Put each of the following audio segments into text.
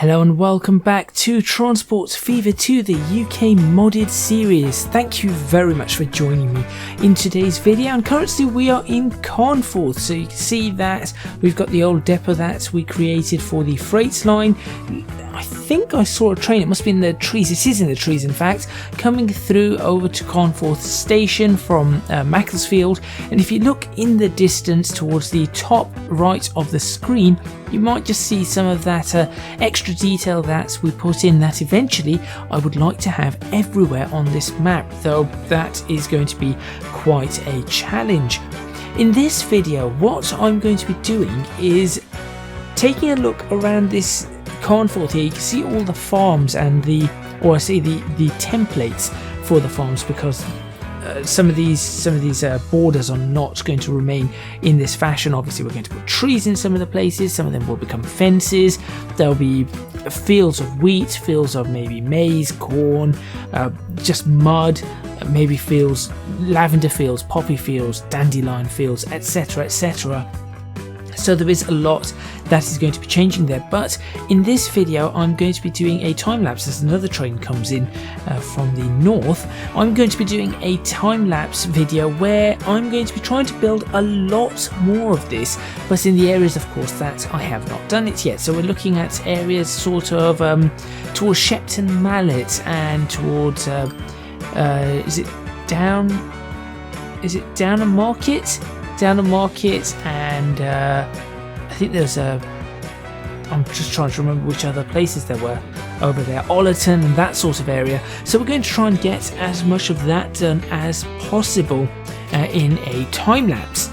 Hello and welcome back to Transport Fever 2, the UK modded series. Thank you very much for joining me in today's video, and currently we are in Carnforth. So you can see that we've got the old depot that we created for the freight line. I think I saw a train, it must be in the trees, it is in the trees in fact, coming through over to Carnforth station from Macclesfield. And if you look in the distance towards the top right of the screen, you might just see some of that extra detail that we put in that eventually I would like to have everywhere on this map, though that is going to be quite a challenge. In this video, what I'm going to be doing is taking a look around this Carnforth here. You can see all the farms and the templates for the farms, because some of these borders are not going to remain in this fashion. Obviously we're going to put trees in some of the places, some of them will become fences, there'll be fields of wheat, fields of maybe maize, corn, just mud, maybe fields, lavender fields, poppy fields, dandelion fields, etc, etc. So there is a lot that is going to be changing there, but in this video I'm going to be doing a time-lapse as another train comes in from the north. I'm going to be doing a time-lapse video where I'm going to be trying to build a lot more of this, but in the areas of course that I have not done it yet. So we're looking at areas sort of towards Shepton Mallet and towards is it down a market? Down a market, and I think there's I'm just trying to remember which other places there were over there, Ollerton and that sort of area. So we're going to try and get as much of that done as possible in a time lapse.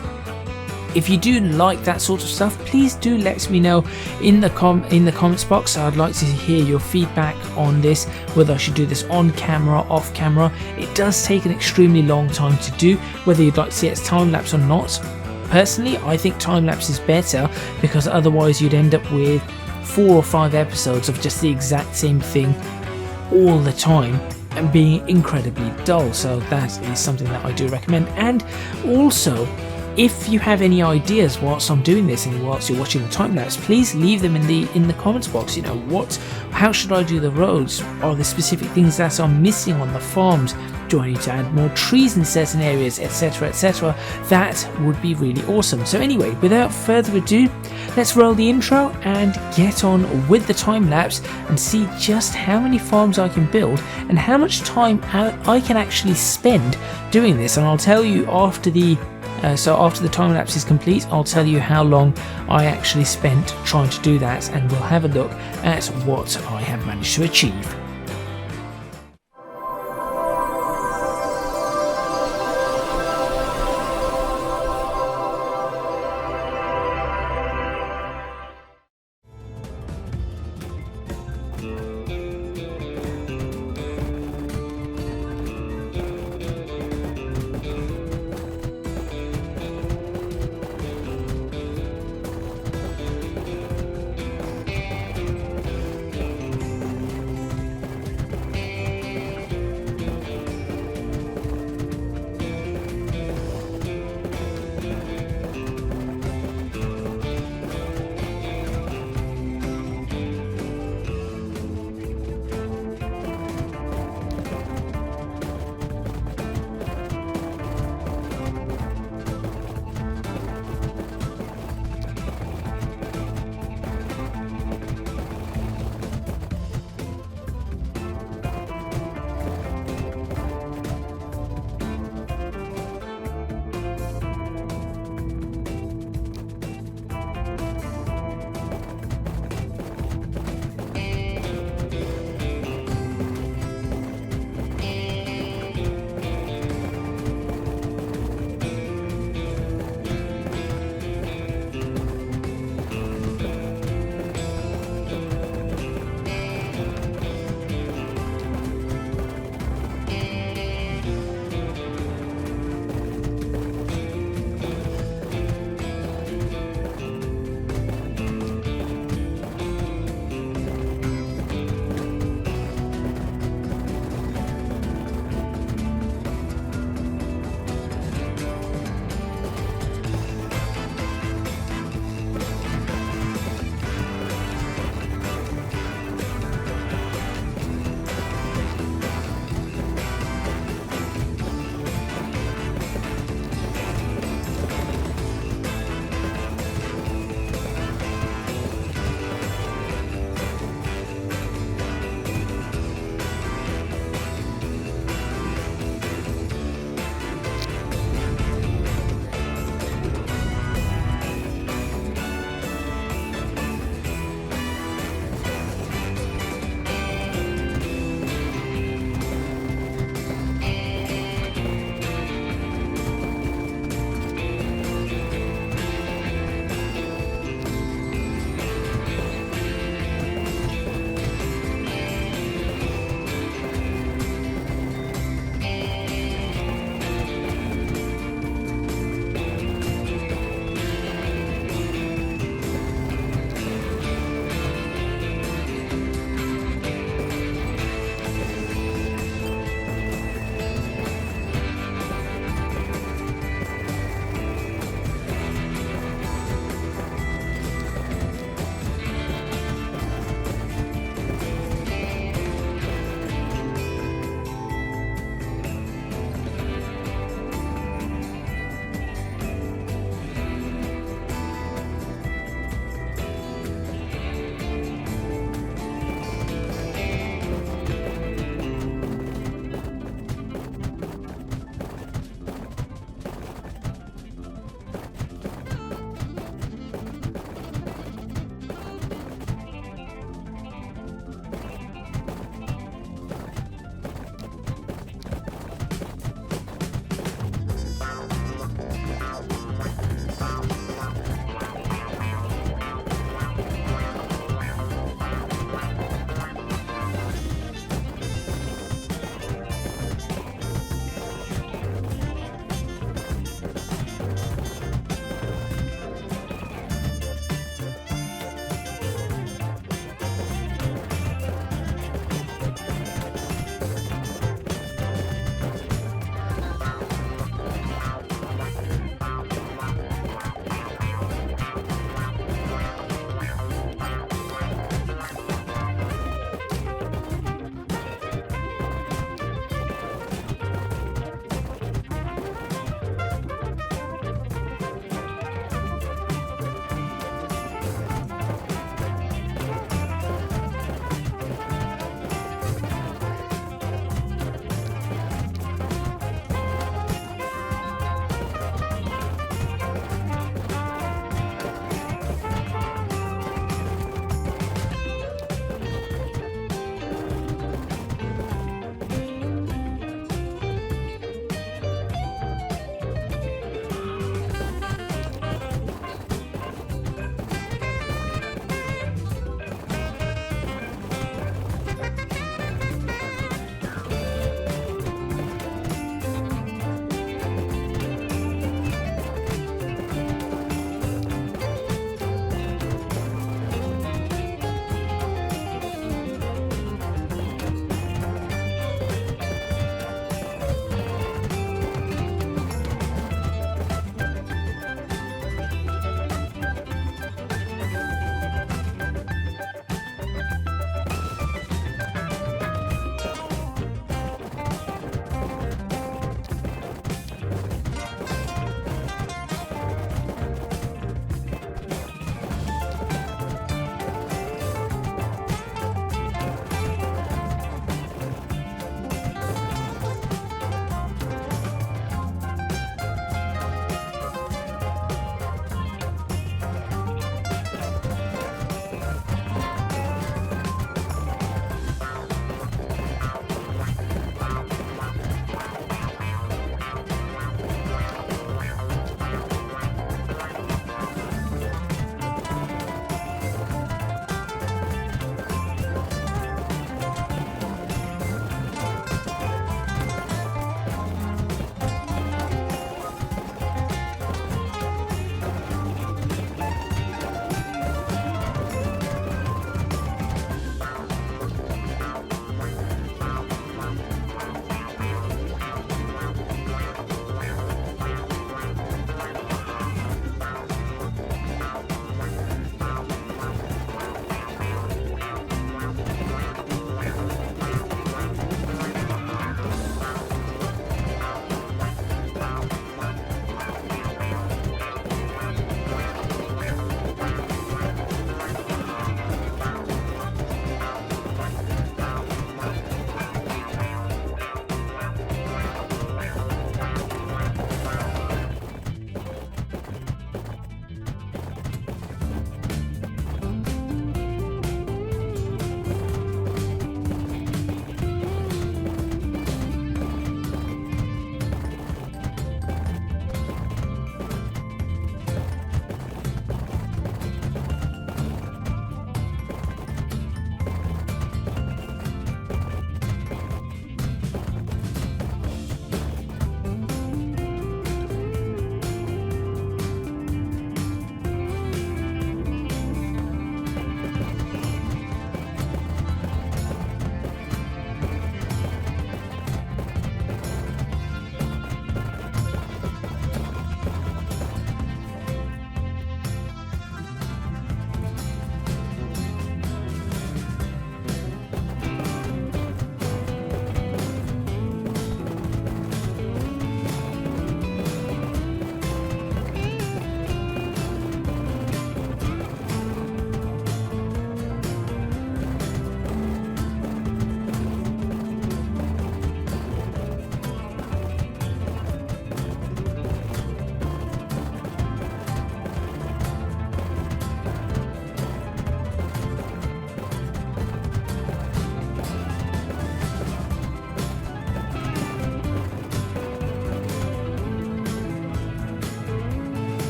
If you do like that sort of stuff, please do let me know in the comments box. I'd like to hear your feedback on this, whether I should do this on camera, off camera. It does take an extremely long time to do, whether you'd like to see it as time lapse or not. Personally, I think time lapse is better, because otherwise you'd end up with 4 or 5 episodes of just the exact same thing all the time and being incredibly dull. So that is something that I do recommend. And also, if you have any ideas whilst I'm doing this and whilst you're watching the time lapse, please leave them in the comments box. You know, how should I do the roads? Are there specific things that are missing on the farms? Do I need to add more trees in certain areas, etc, etc? That would be really awesome. So anyway, without further ado, let's roll the intro and get on with the time lapse and see just how many farms I can build and how much time I can actually spend doing this. And I'll tell you after the after the time lapse is complete, I'll tell you how long I actually spent trying to do that, and we'll have a look at what I have managed to achieve.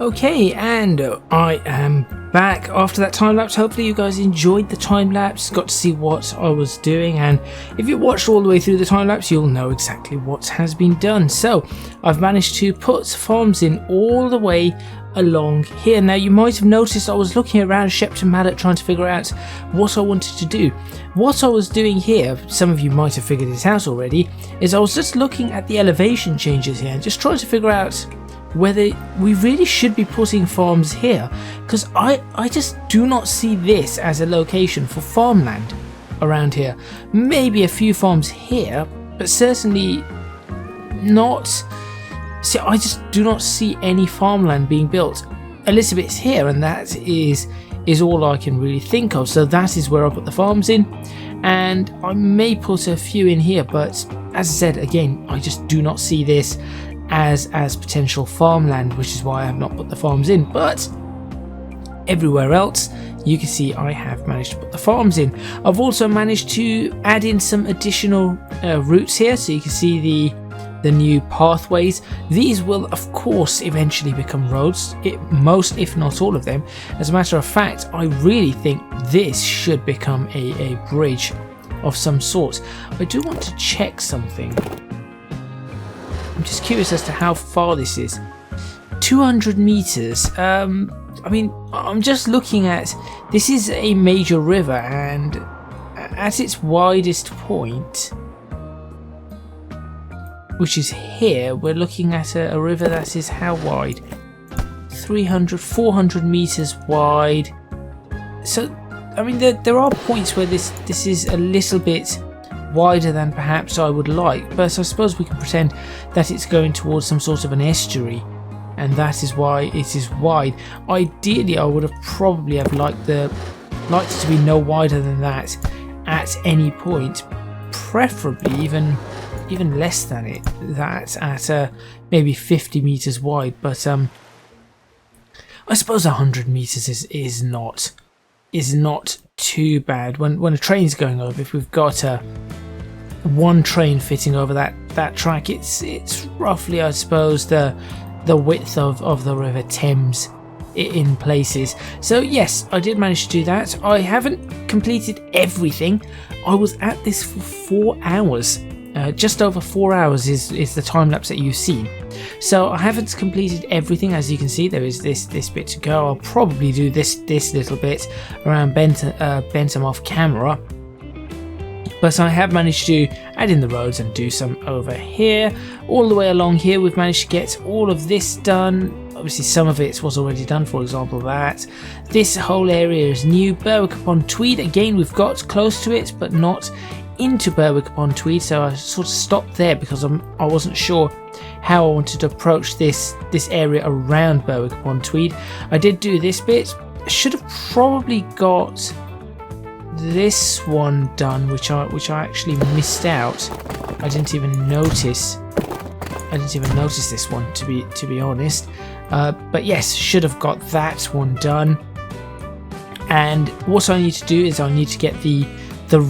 Okay, and I am back after that time lapse. Hopefully you guys enjoyed the time lapse, got to see what I was doing, and if you watched all the way through the time lapse you'll know exactly what has been done. So I've managed to put farms in all the way along here. Now you might have noticed I was looking around Shepton Mallet trying to figure out what I wanted to do. What I was doing here, some of you might have figured it out already, is I was just looking at the elevation changes here and just trying to figure out whether we really should be putting farms here, because I just do not see this as a location for farmland around here. Maybe a few farms here, but certainly not. See, I just do not see any farmland being built. Elizabeth's here, and that is all I can really think of, so that is where I put the farms in, and I may put a few in here, but as I said again, I just do not see this as potential farmland, which is why I have not put the farms in. But everywhere else you can see I have managed to put the farms in. I've also managed to add in some additional routes here, so you can see the new pathways. These will of course eventually become roads, most if not all of them. As a matter of fact, I really think this should become a bridge of some sort. I do want to check something. I'm just curious as to how far this is. 200 meters. I mean, I'm just looking at, this is a major river, and at its widest point, which is here, we're looking at a river that is how wide? 300, 400 meters wide. So, I mean, there are points where this is a little bit wider than perhaps I would like, but I suppose we can pretend that it's going towards some sort of an estuary, and that is why it is wide. Ideally, I would have probably liked it to be no wider than that at any point, preferably even less than that at maybe 50 meters wide. But I suppose 100 meters is not too bad when a train's going over. If we've got one train fitting over that track, it's roughly, I suppose, the width of the River Thames in places. So yes, I did manage to do that. I haven't completed everything. I was at this for 4 hours. Just over 4 hours is the time lapse that you've seen. So I haven't completed everything. As you can see, there is this bit to go. I'll probably do this little bit around Bentham off camera. But I have managed to add in the roads and do some over here. All the way along here we've managed to get all of this done. Obviously some of it was already done, for example that. This whole area is new. Berwick upon Tweed, again we've got close to it but not into Berwick upon Tweed, so I sort of stopped there because I wasn't sure how I wanted to approach this area around Berwick upon Tweed. I did do this bit. I should have probably got this one done, which I actually missed out. I didn't even notice this one, to be honest. But yes, should have got that one done. And what I need to do is I need to get the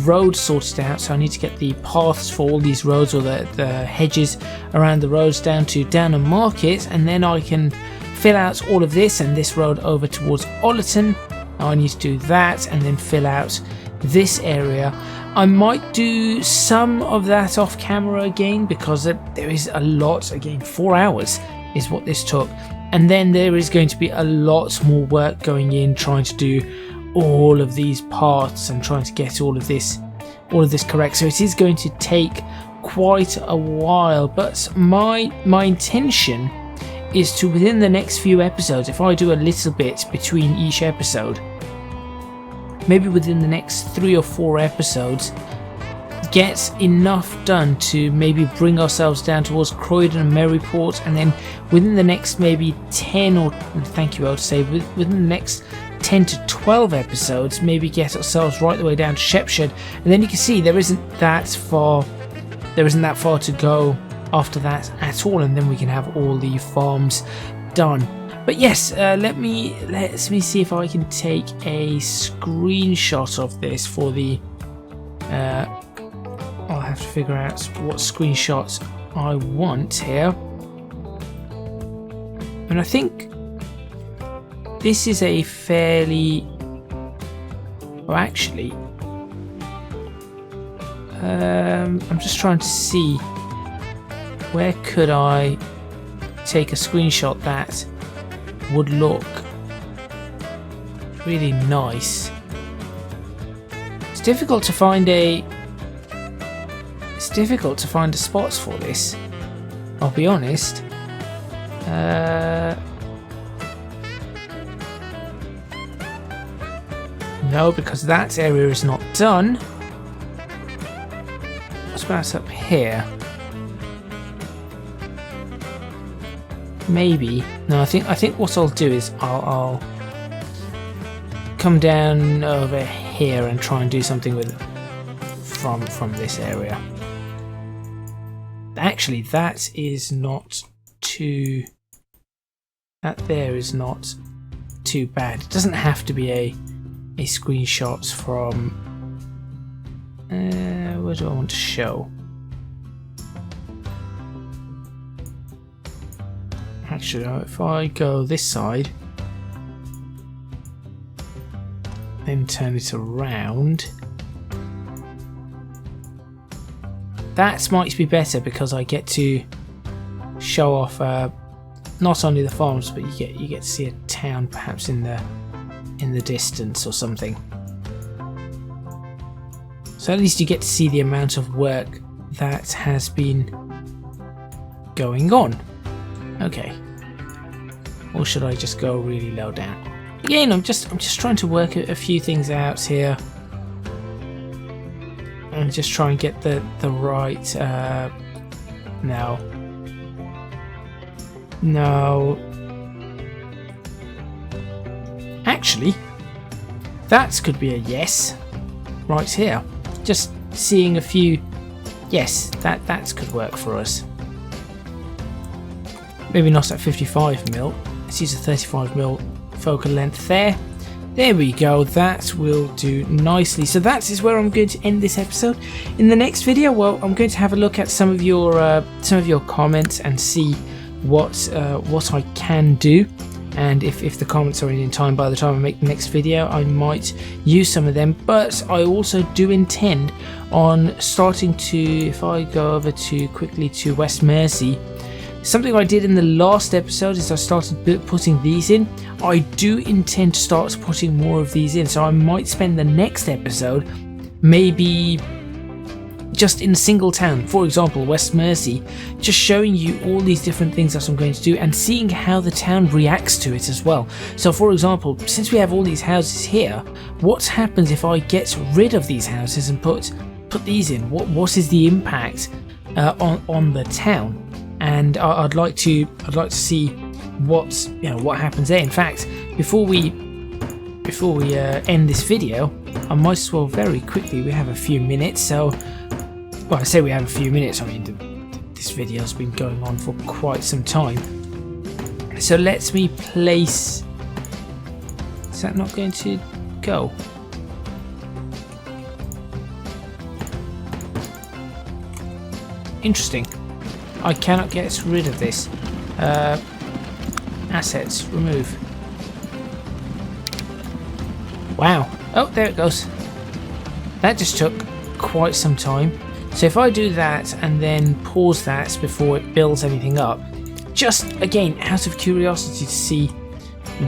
road sorted out. So I need to get the paths for all these roads, or the hedges around the roads down to Downham Market, and then I can fill out all of this and this road over towards Ollerton. Now I need to do that and then fill out this area. I might do some of that off camera again because there is a lot. Again, 4 hours is what this took, and then there is going to be a lot more work going in trying to do all of these paths and trying to get all of this correct. So it is going to take quite a while, but my intention is to, within the next few episodes, if I do a little bit between each episode, maybe within the next 3 or 4 episodes, get enough done to maybe bring ourselves down towards Croydon and Maryport, and then within the next maybe 10 or, thank you I would say, within the next 10 to 12 episodes, maybe get ourselves right the way down to Shepshed, and then you can see there isn't that far to go after that at all, and then we can have all the farms done. But yes, let me see if I can take a screenshot of this for the I'll have to figure out what screenshots I want here. And I think this is a fairly... Oh, actually... I'm just trying to see where could I take a screenshot that would look really nice. It's difficult to find the spots for this, I'll be honest. No, because that area is not done. What's about up here? Maybe. No, I think what I'll do is I'll come down over here and try and do something with from this area. Actually, that is not too... That there is not too bad. It doesn't have to be a screenshot from... where do I want to show? Actually, if I go this side, then turn it around, that might be better because I get to show off not only the farms, but you get to see a town perhaps in the distance or something. So at least you get to see the amount of work that has been going on. Okay. Or should I just go really low down? Again, I'm just trying to work a few things out here. And just try and get the right no. Actually, that could be a yes right here. Just seeing a few, yes, that could work for us. Maybe not at 55mm. Let's use a 35mm focal length there. There we go, that will do nicely. So that is where I'm going to end this episode. In the next video, well, I'm going to have a look at some of your comments and see what I can do. And if the comments are in time by the time I make the next video, I might use some of them. But I also do intend on starting to, if I go over to quickly to West Mersey, something I did in the last episode is I started putting these in. I do intend to start putting more of these in, so I might spend the next episode maybe just in a single town, for example West Mersey, just showing you all these different things that I'm going to do and seeing how the town reacts to it as well. So for example, since we have all these houses here, what happens if I get rid of these houses and put these in? What is the impact on the town? And I'd like to see what happens there. In fact, before we end this video, I might as well very quickly. We have a few minutes, so well, I say we have a few minutes. I mean, this video has been going on for quite some time. So let me place. Is that not going to go? Interesting. I cannot get rid of this. Assets, remove. Wow. Oh, there it goes. That just took quite some time. So if I do that and then pause that before it builds anything up, just again out of curiosity to see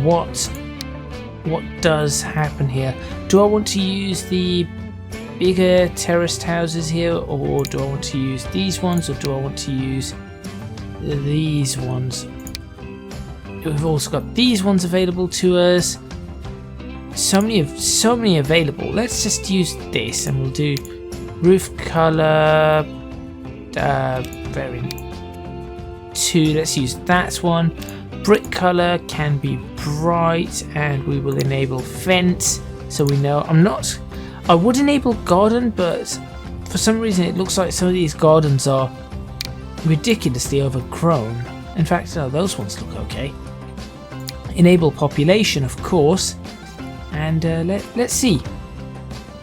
what does happen here. Do I want to use the bigger terraced houses here, or do I want to use these ones, or do I want to use these ones? We've also got these ones available to us. So many available. Let's just use this, and we'll do roof color variant 2. Let's use that one. Brick color can be bright, and we will enable fence, so we know. I would enable garden, but for some reason it looks like some of these gardens are ridiculously overgrown. In fact, no, those ones look okay. Enable population, of course, and let's see.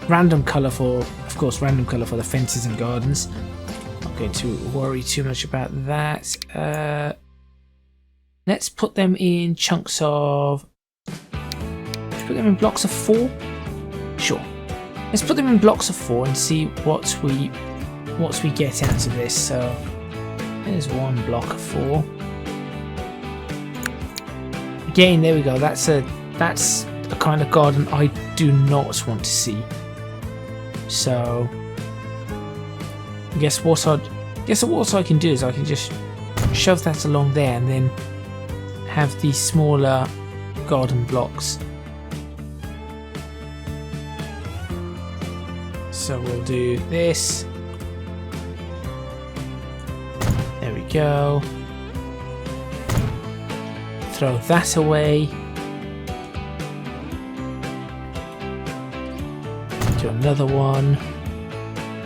Random color for the fences and gardens. Not going to worry too much about that. Let's put them in chunks of we put them in blocks of 4? Sure. Let's put them in blocks of 4 and see what we get out of this. So there's one block of 4. Again, there we go. That's a kind of garden I do not want to see. So I guess what I can do is I can just shove that along there and then have these smaller garden blocks. So we'll do this. There we go. Throw that away. Do another one.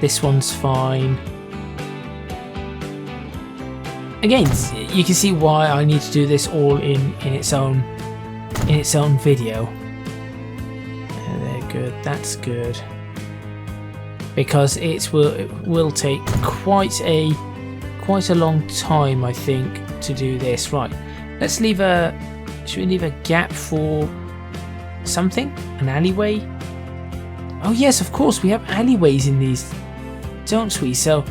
This one's fine. Again, you can see why I need to do this all in its own video. They're good. That's good. Because it will take quite a long time, I think, to do this. Right. Let's leave should we leave a gap for something? An alleyway? Oh yes, of course, we have alleyways in these, don't we? So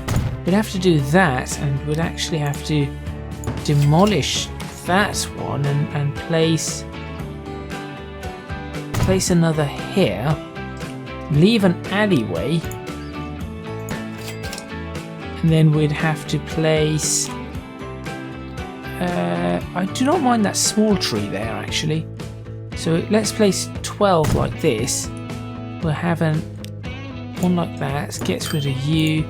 we'd have to do that, and we'd actually have to demolish that one and place another here. Leave an alleyway. And then we'd have to place... I do not mind that small tree there, actually. So let's place 12 like this. We'll have one like that. Gets rid of you.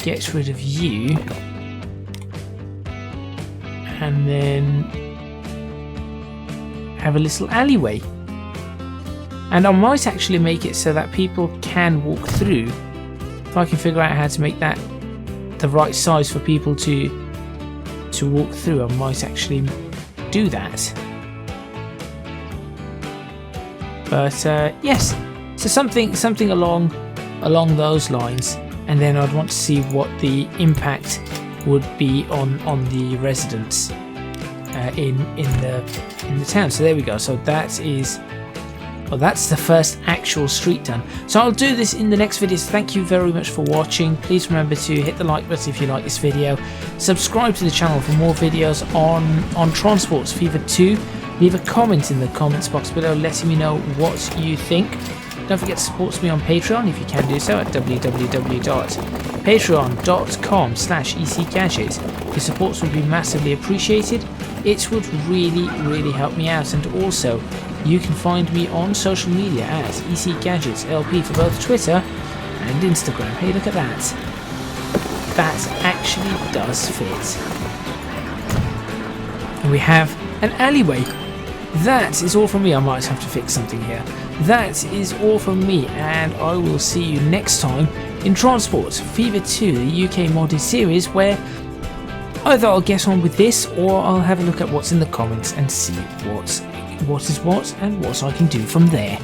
Gets rid of you. And then have a little alleyway. And I might actually make it so that people can walk through. If I can figure out how to make that the right size for people to walk through, I might actually do that. But yes, so something along those lines, and then I'd want to see what the impact would be on the residents in the town. So there we go. So that is. Well, that's the first actual street done. So I'll do this in the next video. So thank you very much for watching. Please remember to hit the like button if you like this video. Subscribe to the channel for more videos on Transports Fever 2. Leave a comment in the comments box below letting me know what you think. Don't forget to support me on Patreon if you can do so at www.patreon.com/ECGadget. Your support would be massively appreciated. It would really help me out. And also, you can find me on social media at ECGadget LP for both Twitter and Instagram. Hey, look at that. That actually does fit. And we have an alleyway. That is all from me. I might have to fix something here. That is all from me, and I will see you next time in Transport Fever 2, the UK modded series, where either I'll get on with this or I'll have a look at what's in the comments and see what is what and what I can do from there.